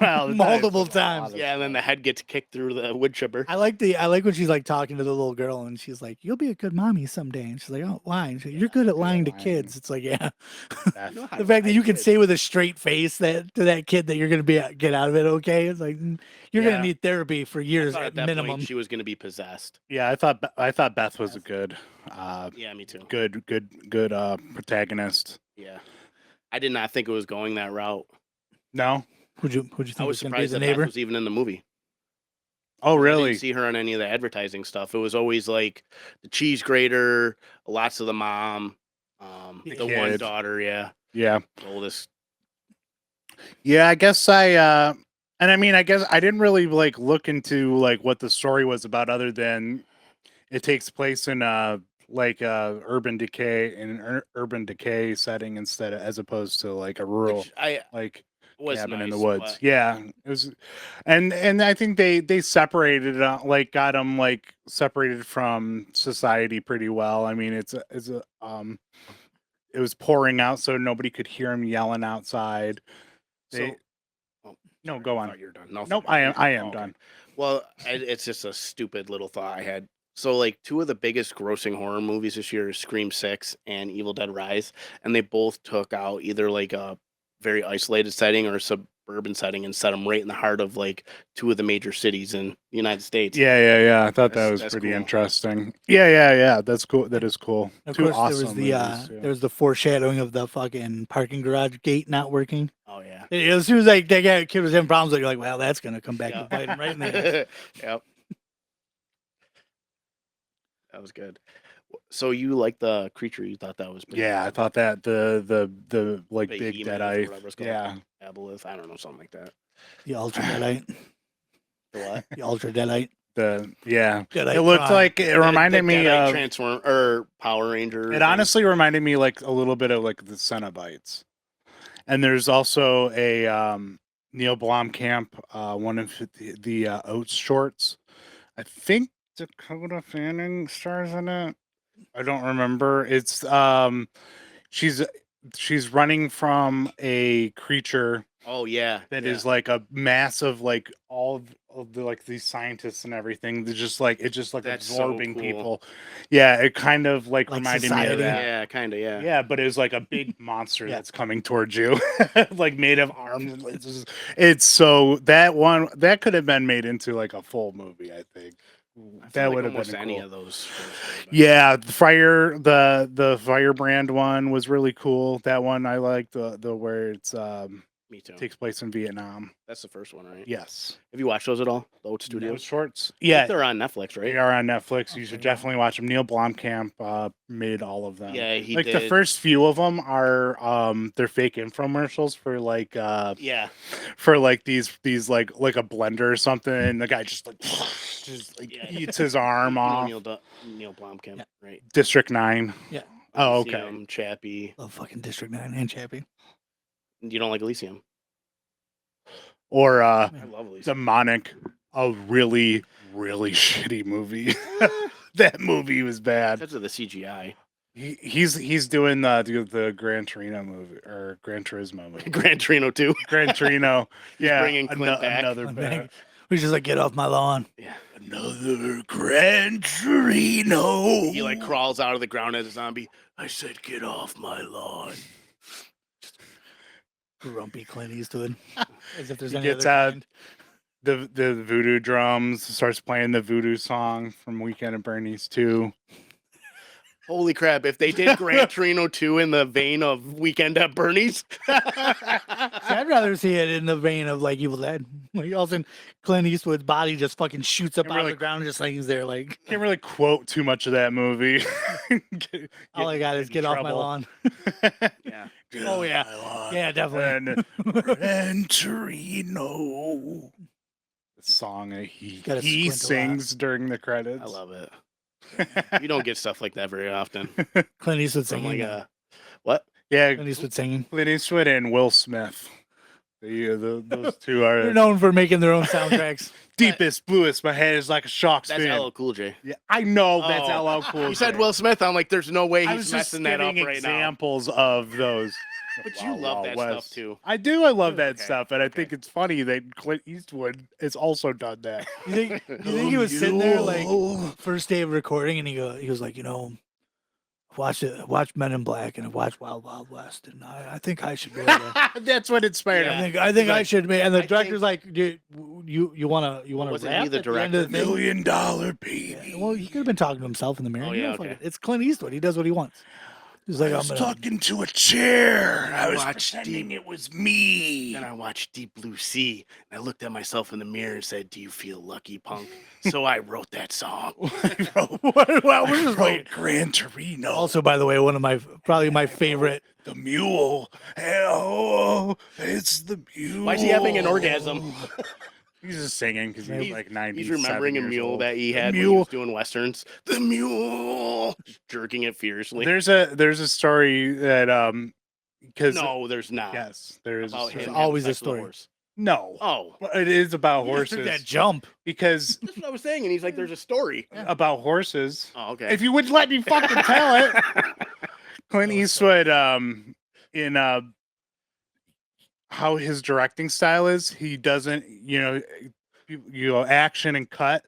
Well, Multiple times. Yeah, and then the head gets kicked through the wood chipper. I like when she's like talking to the little girl and she's like, "You'll be a good mommy someday." And she's like, "Oh, why?" And she's like, "You're good at lying to kids." It's like, yeah. Beth. The fact that you can say with a straight face that to that kid that you're gonna get out of it okay. It's like you're Yeah. gonna need therapy for years I thought at at that minimum. point she was going to be possessed. Yeah, I thought Beth was a good Yeah, me too. good protagonist. Yeah, I did not think it was going that route. No? Who'd you think I was was gonna be surprised the that Beth neighbor? was even in the movie. Oh, I really? didn't see her on any of the advertising stuff. It was always like the cheese grater, lots of the mom, The the one kid. daughter. Yeah, Yeah. the oldest. Yeah, I guess and I mean, I guess I didn't really like look into like what the story was about other than it takes place in urban decay setting instead of, as opposed to like a rural Which I like was cabin nice, in the woods. but- Yeah, it was, and I think they separated like got them like separated from society pretty well. I mean, it was pouring out, so nobody could hear him yelling outside. They, no, sorry, go I on. thought you were done. No, Nope, sorry. I am Oh, okay. done. Well, it's just a stupid little thought I had. So, like, two of the biggest grossing horror movies this year is Scream 6 and Evil Dead Rise, and they both took out either like a very isolated setting or a suburban setting and set them right in the heart of like two of the major cities in the United States. Yeah. I thought that That's- was that's pretty cool. interesting. Yeah. That's cool. That is cool. Of Two course, awesome there was movies, yeah. there was the foreshadowing of the fucking parking garage gate not working. Oh yeah. As soon as like that kid was having problems, like, you're like, well, that's gonna come back Yeah. and bite him right in the ass. Yep. That was good. So you like the creature? You thought that was pretty Yeah, I cool? thought that the like big Behemoth or deadite. whatever it's called. Yeah. Aboleth, I don't know, something like that. The ultra deadite. The what? The ultra deadite. It Deadite looked Prime. like it reminded The me Deadite of Transform or Power Ranger. it honestly reminded me like a little bit of like the Cenobites. And there's also a Neil Blomkamp, one of the Oates shorts. I think Dakota Fanning stars in it. I don't remember. It's she's running from a creature Oh yeah, that yeah. is like a mass of like all of the like these scientists and everything. They're just like it's just like That's so absorbing cool. people. Yeah, it kind of like reminded me of society. that. Yeah, kind of. Yeah. Yeah, but it was like a big monster Yeah. that's coming towards you, like made of arms. It's so that one that could have been made into like a full movie. I think I feel that like would have almost been any cool. of those. Yeah, the Firebrand one was really cool. That one I liked the where it's Me too. Takes place in Vietnam. That's the first one, right? Yes. Have you watched those at all? The Oat Those Studios? shorts. I think Yeah, they're on Netflix, right? they are on Netflix. You Okay, should yeah. definitely watch them. Neil Blomkamp made all of them. Yeah, he like did. the first few of them are they're fake infomercials for like Yeah. for like these like a blender or something, and the guy just like Yeah. eats his arm You know off. Neil Blomkamp, Yeah. right? District 9. Yeah. Oh, okay. Elysium, Chappie. Love fucking District 9 and Chappie. You don't like Elysium? Or I love Elysium. Demonic, a really shitty movie. That movie was bad. Because of the CGI. He's doing the Gran Torino movie or Gran Turismo movie. Gran Torino 2. Gran Torino, yeah, bringing Clint back. another Clint bad. back. We just like get off my lawn. Yeah. Another Gran Torino. He like crawls out of the ground as a zombie. I said, get off my lawn. Grumpy Clint Eastwood. As if there's He any gets other out kind. the voodoo drums, starts playing the voodoo song from Weekend at Bernie's 2. Holy crap. If they did Gran Torino 2 in the vein of Weekend at Bernie's. See, I'd rather see it in the vein of like Evil Dead. Like all of a sudden, Clint Eastwood's body just fucking shoots up Can't out of really- the ground and just hangs there like, Can't really quote too much of that movie. all I got is get off my lawn. Yeah. Oh, yeah. Yeah, definitely. And Gran Torino. The song that he Gotta squint a lot. sings during the credits. I love it. You don't get stuff like that very often. Clint Eastwood From singing. like what? Yeah, Clint Eastwood singing. Clint Eastwood and Will Smith. Those two They're are known for making their own soundtracks. deepest, bluest. My head is like a shark's That's fin. LL Cool J. Yeah, I know that's Oh. LL Cool. You said J. Will Smith. I'm like, there's no way I he's was just messing that up giving right now. examples of those. But you love that stuff too. I do. I love that Okay, stuff, and I okay. think it's funny that Clint Eastwood has also done that. You think he was sitting there like first day of recording and he was like, watch Men in Black and I watched Wild Wild West and I think I should be able to, That's what inspired Yeah. him. I think I Like, should be, and the I director's like, dude, you wanna Wasn't rap he the at the end of the thing? $1 million baby. Yeah, well, he could have been talking to himself in the mirror. Oh, You yeah, know, fuck okay. it. It's Clint Eastwood. He does what he wants. He's like, I I'm was gonna. talking to a chair. I was Watch pretending deep. it was me. Then I watched Deep Blue Sea and I looked at myself in the mirror and said, do you feel lucky, punk? So I wrote that song. Well, we're just waiting. Gran Torino. Also, by the way, one of probably my favorite. The mule. Oh, it's the mule. Why is he having an orgasm? He's just singing because he's like 90. He's remembering a mule that he had when he mule. was doing westerns. The mule, just jerking it furiously. There's a story that because No, there's not. yes, there is a About story. him There's always having a sex with story. horse. No, Oh, but it is about You just took horses that jump. because that's what I was saying. And he's like, there's a story. about horses. Oh, okay. If you would let me fucking tell it, Clint Eastwood in how his directing style is, he doesn't action and cut.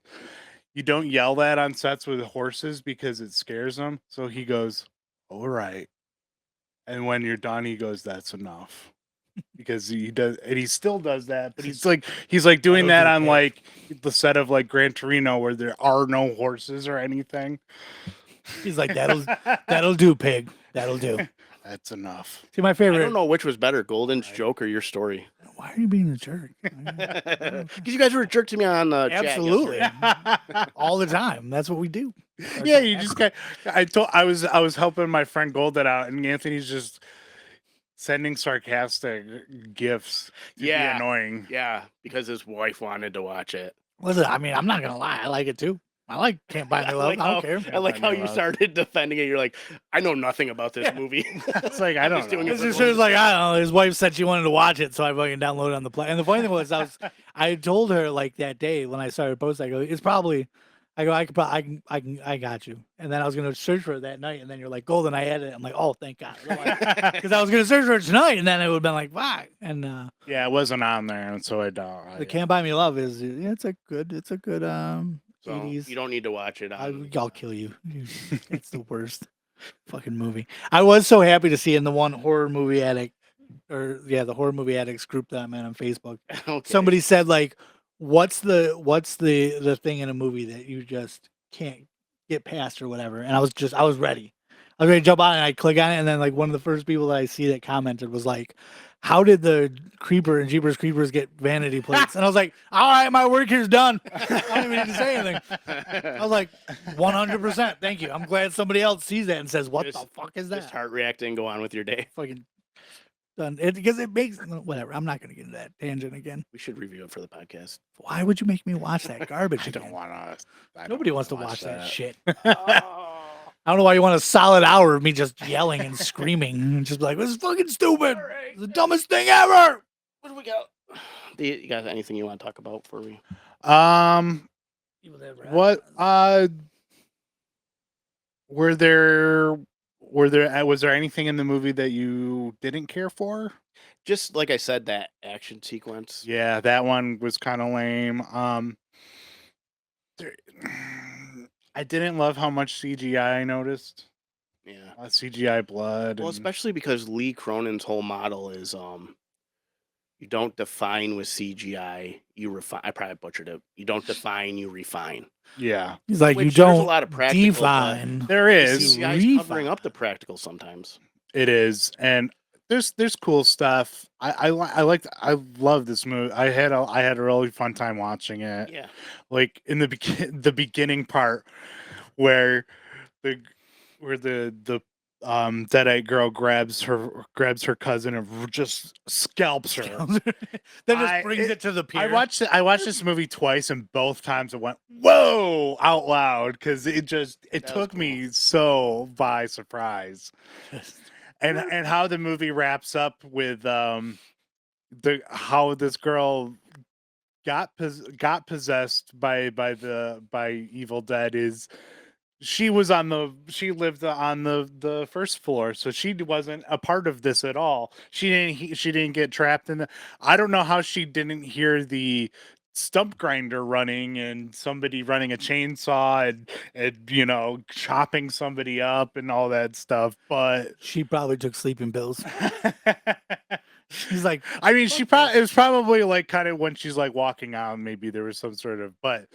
You don't yell that on sets with horses because it scares them. So he goes, all right. And when you're done, he goes, that's enough. Because he does, and he still does that, but he's like doing that on like the set of like Gran Torino where there are no horses or anything. He's like, that'll do, pig. That'll do. That's enough. See, my I favorite. don't know which was better, Golden's joke or your story. Why are you being a jerk? Because you guys were a jerk to me on chat Absolutely. yesterday. All the time. That's what we do. Yeah, you just got. I was helping my friend Golden out, and Anthony's just sending sarcastic gifts to be Yeah. annoying. Yeah, because his wife wanted to watch it. Listen, I mean, I'm not gonna lie. I like it too. I like Can't Buy Me Love. I don't care. I like Can't how Buy Me you Love. started defending it. You're like, I know nothing about this movie. It's like I I'm don't just doing know. it It's for just Golden. like, I don't know. His wife said she wanted to watch it, so I fucking downloaded it on the play. And the funny thing was, I told her like that day when I started posting, I go, it's probably. I go, I got you. And then I was gonna search for it that night, and then you're like, Golden, I had it. I'm like, oh, thank God, because I was gonna search for it tonight, and then it would have been like, fuck. And Yeah, it wasn't on there, and so I don't. the Can't Buy Me Love is, yeah, it's a good So 80s. you don't need to watch it. I'll kill you. It's the worst fucking movie. I was so happy to see in the one horror movie addict, the horror movie addicts group that I'm in on Facebook. Okay. Somebody said like, what's the thing in a movie that you just can't get past or whatever? And I was ready. I was ready to jump on it, and I click on it, and then like one of the first people that I see that commented was like, "How did the Creeper and Jeepers Creepers get vanity plates?" And I was like, "All right, my work here's done. I don't even need to say anything." I was like, 100%. Thank you. I'm glad somebody else sees that and says, "What the fuck is Just that?" heart reacting, go on with your day. Fucking done. Because it makes whatever. I'm not gonna get into that tangent again. We should review it for the podcast. Why would you make me watch that garbage? I don't again? want to. Nobody wants to watch that shit. I don't know why you want a solid hour of me just yelling and screaming and just be like, "This is fucking stupid. It's the dumbest thing ever." What do we got? You guys, anything you want to talk about before we? What? Was there anything in the movie that you didn't care for? Just like I said, that action sequence. Yeah, that one was kind of lame. I didn't love how much CGI I noticed. Yeah. CGI blood. Well, and- especially because Lee Cronin's whole model is you don't define with CGI, you refine. I probably butchered it. You don't define, you refine. Yeah, He's like, Which you there's a don't lot of practical, define. there The is. CGI is covering up the practical sometimes. It is, and there's cool stuff. I love this movie. I had a really fun time watching it. Yeah. Like in the beginning part where the Deadite girl grabs her cousin and just scalps her. Then just brings it to the pier. I watched this movie twice, and both times I went "whoa" out loud because it took me so by surprise. And how the movie wraps up with how this girl got possessed by Evil Dead is she lived on the first floor, so she wasn't a part of this at all. She didn't get trapped in the. I don't know how she didn't hear the stump grinder running and somebody running a chainsaw and chopping somebody up and all that stuff, but she probably took sleeping pills. He's like, I mean, it was probably like kind of when she's like walking out, maybe there was some sort of, but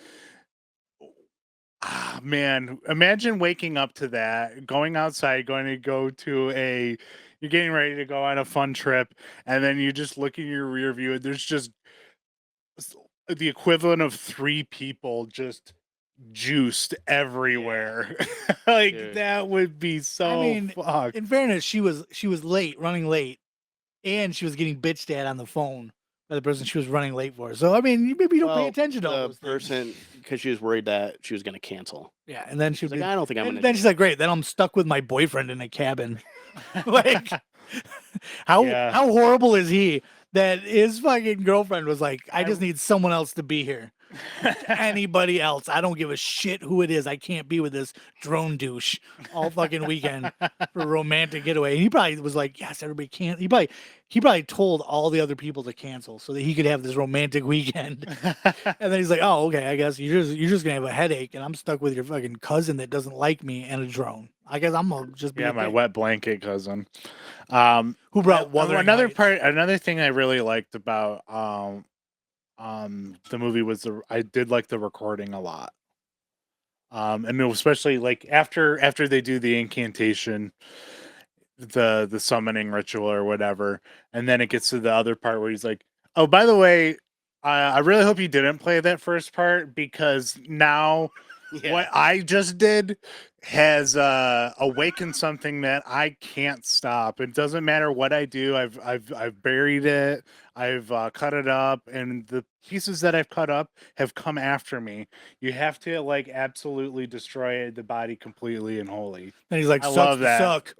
man, imagine waking up to that, going outside, you're getting ready to go on a fun trip, and then you just look in your rear view and there's just the equivalent of 3 people just juiced everywhere. Like, Dude. that would be so I mean, fucked. in fairness, she was running late, and she was getting bitched at on the phone by the person she was running late for. So I mean, maybe you don't pay attention to all the those person things. because she was worried that she was going to cancel. Yeah, and then she She's was like, I don't think I'm going to. Then she's like, "Great, then I'm stuck with my boyfriend in a cabin." Like, how horrible is he that his fucking girlfriend was like, "I just need someone else to be here." Anybody else, I don't give a shit who it is. I can't be with this drone douche all fucking weekend for a romantic getaway. And he probably was like, "Yes, everybody can't." He probably told all the other people to cancel so that he could have this romantic weekend. And then he's like, "Oh, okay, I guess you're just gonna have a headache, and I'm stuck with your fucking cousin that doesn't like me and a drone. I guess I'm gonna just be my wet blanket cousin." Who brought another thing I really liked about the movie was I did like the recording a lot. And especially like after they do the incantation, the summoning ritual or whatever, and then it gets to the other part where he's like, "Oh, by the way, I really hope you didn't play that first part because now what I just did has awakened something that I can't stop. It doesn't matter what I do. I've buried it. I've cut it up, and the pieces that I've cut up have come after me. You have to like absolutely destroy the body completely and wholly." And he's like, I "Sucks love to that. suck."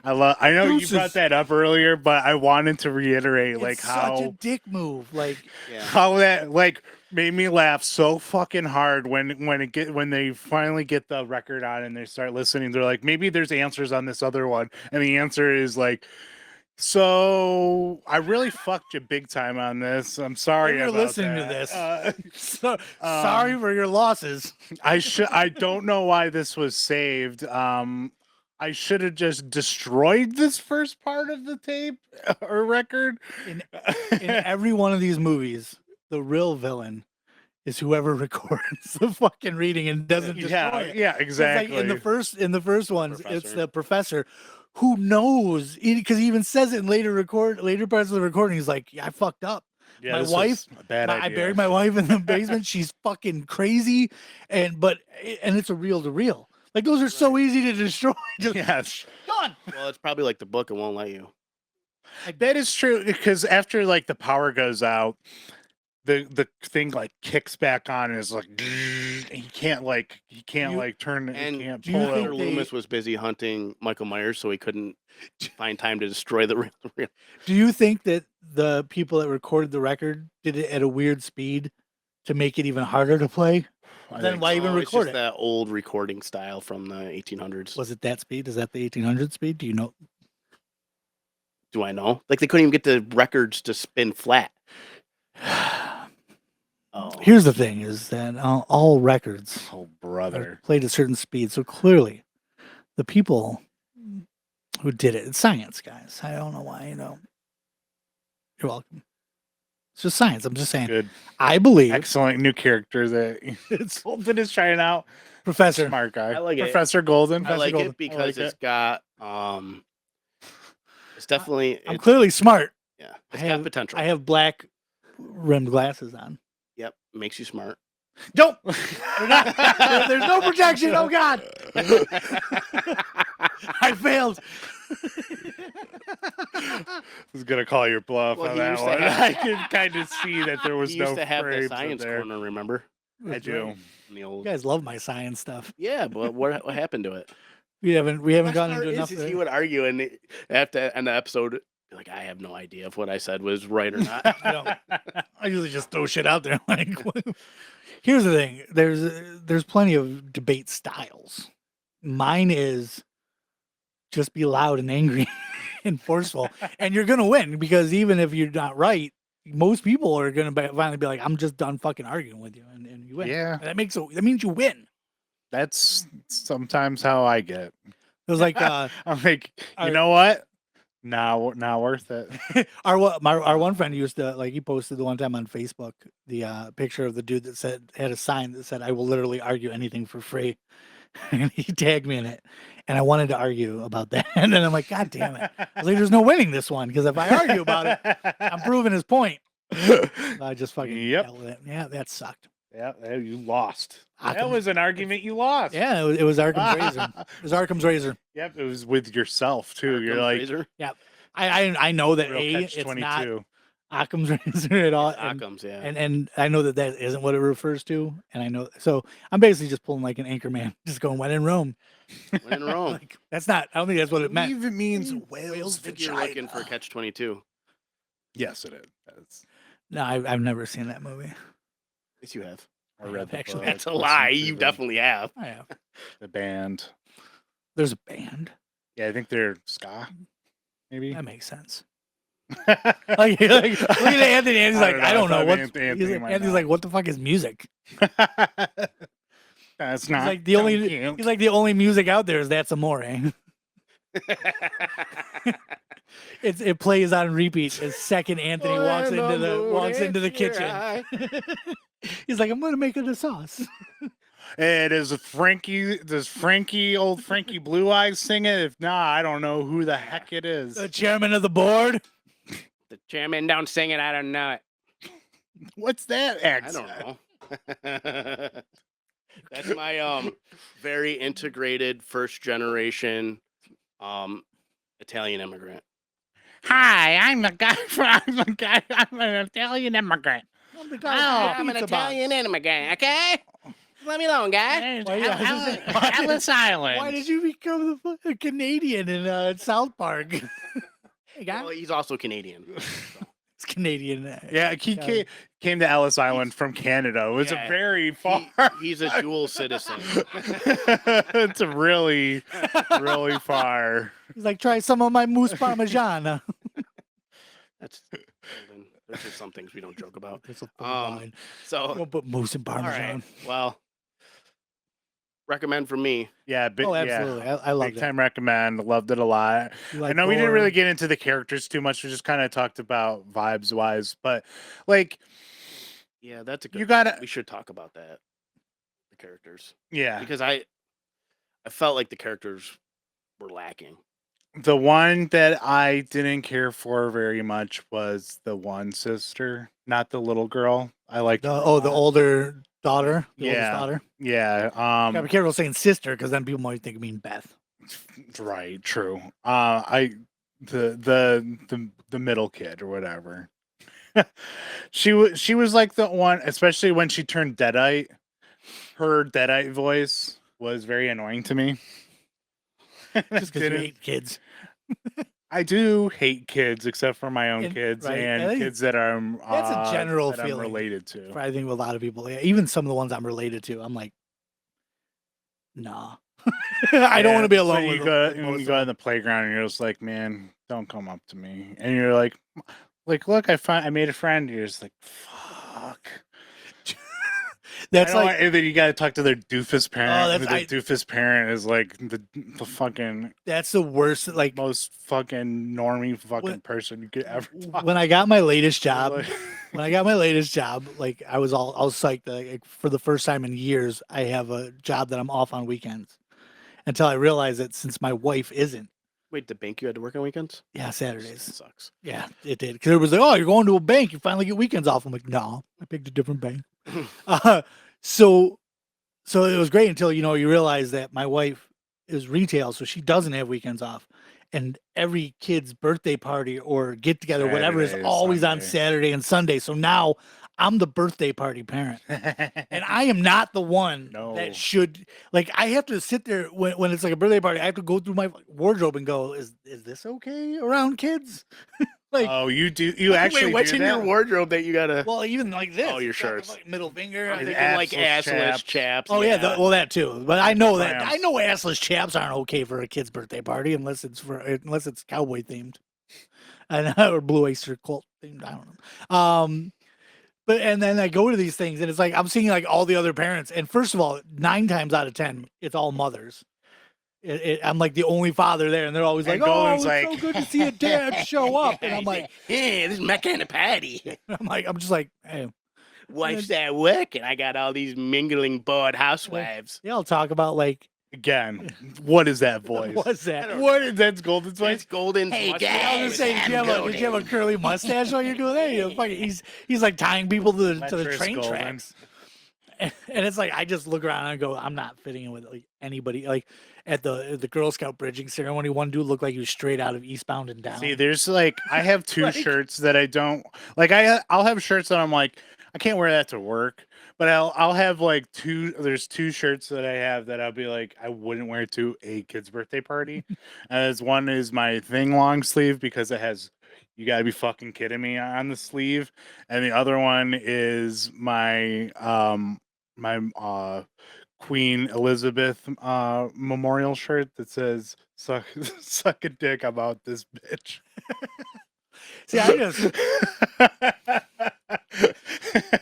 I know Deuces. you brought that up earlier, but I wanted to reiterate It's like such a how dick move. Like, how that like made me laugh so fucking hard when they finally get the record on and they start listening. They're like, maybe there's answers on this other one, and the answer is like, "So I really fucked you big time on this. I'm sorry if you're about listening that. to this. Sorry for your losses." I don't know why this was saved. I should have just destroyed this first part of the tape or record." In every one of these movies, the real villain is whoever records the fucking reading and doesn't destroy it. Yeah, It's like exactly. in the first ones, it's Professor. the professor who knows, because he even says it in later parts of the recording. He's like, yeah, I fucked up. Yeah, My this wife, was a bad idea. I buried my wife in the basement. She's fucking crazy, and it's a reel to reel. Like those are so easy to destroy. Just Yes, done. Well, it's probably like the book. It won't let you. that is true. Because after like the power goes out, the thing like kicks back on and is like he can't turn it. He And can't do you pull think it. Dr. Loomis was busy hunting Michael Myers, so he couldn't find time to destroy the real. Do you think that the people that recorded the record did it at a weird speed to make it even harder to play? I Then think why even No, it's record just it? that old recording style from the 1800s. Was it that speed? Is that the 1800 speed? Do you know? Do I know? Like they couldn't even get the records to spin flat. Oh, Here's the thing: is that all records Oh, are brother. played at certain speeds. So clearly, the people who did it, it's science, guys. I don't know why. You're welcome. It's just science. I'm just saying. Good. I believe Excellent new character that it's Golden is trying out. Professor. Smart guy. I like it. Professor Golden. I like Golden. it because I like it's got it's definitely I'm clearly smart. yeah, I it's have- got potential. I have black rimmed glasses on. Yep, makes you smart. Don't. There's no protection. Oh God. I failed. I was gonna call your bluff Well, on he that used to one. have- I could kind of see that there was He no used to have the frames in science there. corner, remember? I That's do. right. In the You old guys love my science stuff. yeah, but what happened to it? We haven't Best gone part into is enough. he would argue and at the end of the episode, be like, I have no idea if what I said was right or not. I don't. I usually just throw shit out there. Like, here's the thing: there's plenty of debate styles. Mine is just be loud and angry and forceful, and you're gonna win because even if you're not right, most people are gonna finally be like, "I'm just done fucking arguing with you," and you win. Yeah. And that means you win. That's sometimes how I get. It was like I'm like, you Our- know what? Not worth it. our one friend used to, like, he posted the one time on Facebook the picture of the dude that had a sign that said, "I will literally argue anything for free," and he tagged me in it, and I wanted to argue about that, and then I'm like, God damn it! I was like, there's no winning this one because if I argue about it, I'm proving his point. I just fucking Yep. dealt with it. Yeah, that sucked. Yeah, you lost. That Occam's- was an argument you lost. Yeah, it was Arkham's razor. It was Arkham's razor. Yep, it was with yourself too. You're Arkham like Razor? I know that real it's not catch-22. Occam's razor at all. and- Occam's, yeah. And I know that isn't what it refers to, and I know so I'm basically just pulling like an anchor man, just going when in Rome. When in Rome. Like that's not. I don't think that's what it I meant. believe it means Whale's whale's I think you're vagina. looking for catch 22. Yes, it is. That's- No, I've never seen that movie. Yes, you have. I read the Actually, book, That's a listened lie. to You the- definitely have. I have. the band. There's a band. Yeah, I think they're ska. Maybe. That makes sense. Like, look at Anthony. And he's I like, don't know. I don't I know thought what. Anthony might Anthony's know. like, what the fuck is music? That's He's not. like the only. cute. He's like the only music out there is That's Amore. It plays on repeat as second Anthony walks into the kitchen. He's like, I'm gonna make it a sauce. Hey, does old Frankie Blue Eyes sing it? If not, I don't know who the heck it is. The chairman of the board. The chairman don't sing it. I don't know it. What's that I accent? don't know. That's my very integrated first generation Italian immigrant. Hi, I'm an Italian immigrant. I'm an Italian immigrant, okay? Let me alone, guy. Ellis Island. Why did you become the fucking Canadian in South Park? Hey, guy. Well, he's also Canadian. It's Canadian. Yeah, he came to Ellis Island from Canada. It was Yeah, a very far. He's a dual citizen. It's a really far. He's like, try some of my mousse parmesan. That's there's just some things we don't joke about. That's a fun line. So Don't put mousse and all parmesan. right, well, recommend from me. Yeah, big, Oh, absolutely. I love big it. time recommend. Loved it a lot. You I like know we didn't gore? really get into the characters too much. We just kind of talked about vibes wise, but like Yeah, that's a good. You gotta, We should talk about that. The characters, yeah. because I felt like the characters were lacking. The one that I didn't care for very much was the one sister, not the little girl. I liked her a the lot. older daughter, the oldest Yeah. daughter. Yeah. Gotta be careful saying sister because then people might think I mean Beth. Right. True. The middle kid or whatever. She was like the one, especially when she turned Deadite. Her Deadite voice was very annoying to me. Just because you hate kids. I do hate kids, except for my own kids right, and kids that are that's a general that I'm feeling related to. for I think a lot of people. Yeah, even some of the ones I'm related to, I'm like, nah. I don't want to be alone with you them. go, you go in the playground and you're just like, man, don't come up to me. And you're like, look, I made a friend. You're just like, fuck. That's like, and then you got to talk to their doofus parent. Oh, and the doofus parent is like the fucking. That's the worst. Like most fucking normie fucking person you could ever. When I got my latest job, like I was psyched. Like, for the first time in years, I have a job that I'm off on weekends. Until I realized that since my wife isn't. Wait, the bank you had to work on weekends? Yeah, Saturdays. That sucks. Yeah, it did. Because it was like, oh, you're going to a bank. You finally get weekends off. I'm like, no, I picked a different bank. So it was great until, you realize that my wife is retail, so she doesn't have weekends off. And every kid's birthday party or get together, whatever, is always on Saturday and Sunday. So now I'm the birthday party parent. And I am not the one that should, like, I have to sit there when it's like a birthday party. I have to go through my wardrobe and go, is this okay around kids? Like, oh, you do. You actually wait, what's do in that? your wardrobe that you gotta? Well, even like this. Oh, your shirts. Like middle finger. I'm thinking like assless chaps. Oh yeah, that too. But I know that I know assless chaps aren't okay for a kid's birthday party unless it's cowboy themed, and or Blue Oyster Cult themed. I don't know. But and then I go to these things and it's like I'm seeing like all the other parents, and first of all, 9 times out of 10, it's all mothers. I'm like the only father there, and they're always like, "Oh, it's so good to see a dad show up." And I'm like, "Hey, this is my kind of party." I'm just like, "Hey, wife's at work, and I got all these mingling bored housewives." Yeah, I'll talk about like again. What is that voice? What's that? What is that's Golden's voice? It's Golden's. Hey, guys, I was saying, did you have a curly mustache while you're doing that? He's like tying people to the train tracks. And it's like I just look around and go, I'm not fitting in with like anybody. Like at the Girl Scout bridging ceremony, one dude looked like he was straight out of Eastbound and Down. See, there's like I have 2 shirts that I don't like. I'll have shirts that I'm like I can't wear that to work, but I'll have like 2. There's 2 shirts that I have that I'll be like I wouldn't wear to a kid's birthday party. As one is my thing long sleeve because it has. You gotta be fucking kidding me on the sleeve, and the other one is my Queen Elizabeth memorial shirt that says suck a dick about this bitch. See,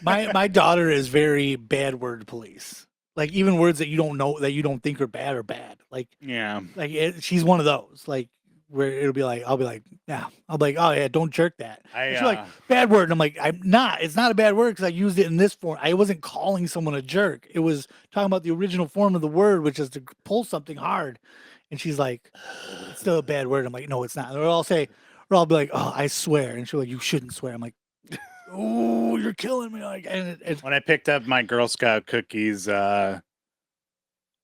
my daughter is very bad word police. Like even words that you don't know that you don't think are bad. Like yeah, like she's one of those. Like where it'll be like I'll be like oh yeah, don't jerk that. She's like bad word, and I'm like I'm not. It's not a bad word because I used it in this form. I wasn't calling someone a jerk. It was talking about the original form of the word, which is to pull something hard. And she's like, it's still a bad word. I'm like, no, it's not. Or I'll be like, oh, I swear, and she's like, you shouldn't swear. I'm like, oh, you're killing me. Like, and when I picked up my Girl Scout cookies, I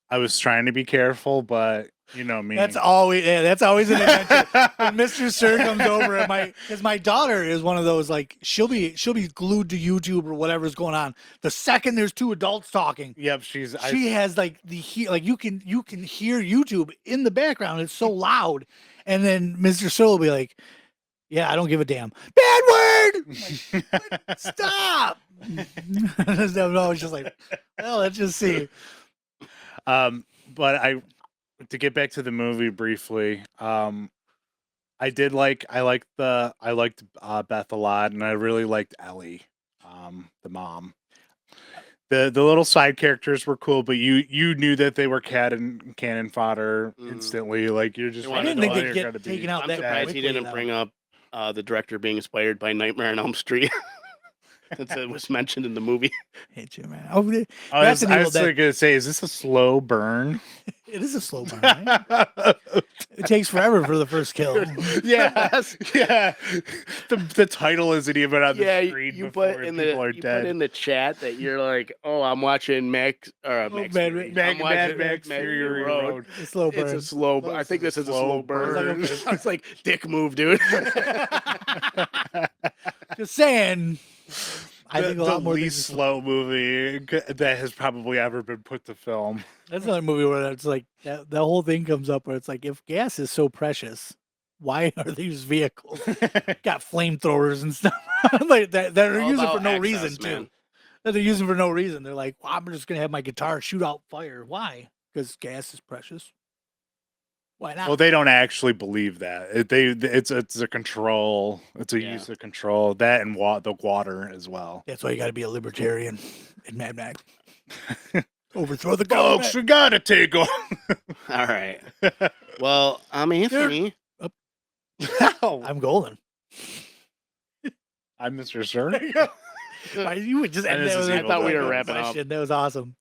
was trying to be careful, but. You know me. That's always an adventure. When Mr. Sir comes over, because my daughter is one of those like she'll be glued to YouTube or whatever's going on. The second there's 2 adults talking, yep, she has like like you can hear YouTube in the background. It's so loud, and then Mr. Sir will be like, "Yeah, I don't give a damn." Bad word. Like, stop. No, it's just like, well, let's just see. But to get back to the movie briefly, I liked Beth a lot, and I really liked Ellie, the mom. The little side characters were cool, but you knew that they were cannon fodder instantly. Like you're just. I didn't think they'd get taken out. I'm surprised he didn't bring up the director being inspired by Nightmare on Elm Street. since it was mentioned in the movie. Hate you, man. Oh, I that's was, an I Evil was Dead. gonna say, is this a slow burn? It is a slow burn. Right? It takes forever for the first kill. Yeah, yeah. The title isn't even on Yeah, the screen you before put in people the are you dead. put in the chat that you're like, oh, I'm watching Max or Max Mad- Fury. Mad- I'm watching Mad Max Fury Road. It's a slow burn. It's a slow. Oh, I think this is a slow burn. burn. I was like, dick move, dude. Just saying. I think a lot more least things- slow movie that has probably ever been put to film. That's another movie where it's like that. The whole thing comes up where it's like, if gas is so precious, why are these vehicles got flamethrowers and stuff like that are All using for about no access, reason man. too? That they're using for no reason. They're like, well, I'm just gonna have my guitar shoot out fire. Why? Because gas is precious. Why not? Well, they don't actually believe that. It's a control. It's a Yeah. use of control. That and the water as well. That's why you got to be a libertarian in Mad Max. Overthrow the government. Folks, we gotta take off. All right. Well, I'm Anthony. I'm golden. I'm Mr. Sir. Why, you would just And end this that is with Evil a Dead. we were wrapping up. question. That was awesome.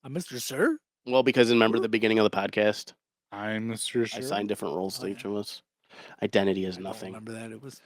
I'm Mr. Sir. Well, because remember the beginning of the podcast, I'm Mr. Sir. I signed different roles to Oh, each of us. Identity is I don't nothing. remember that. It was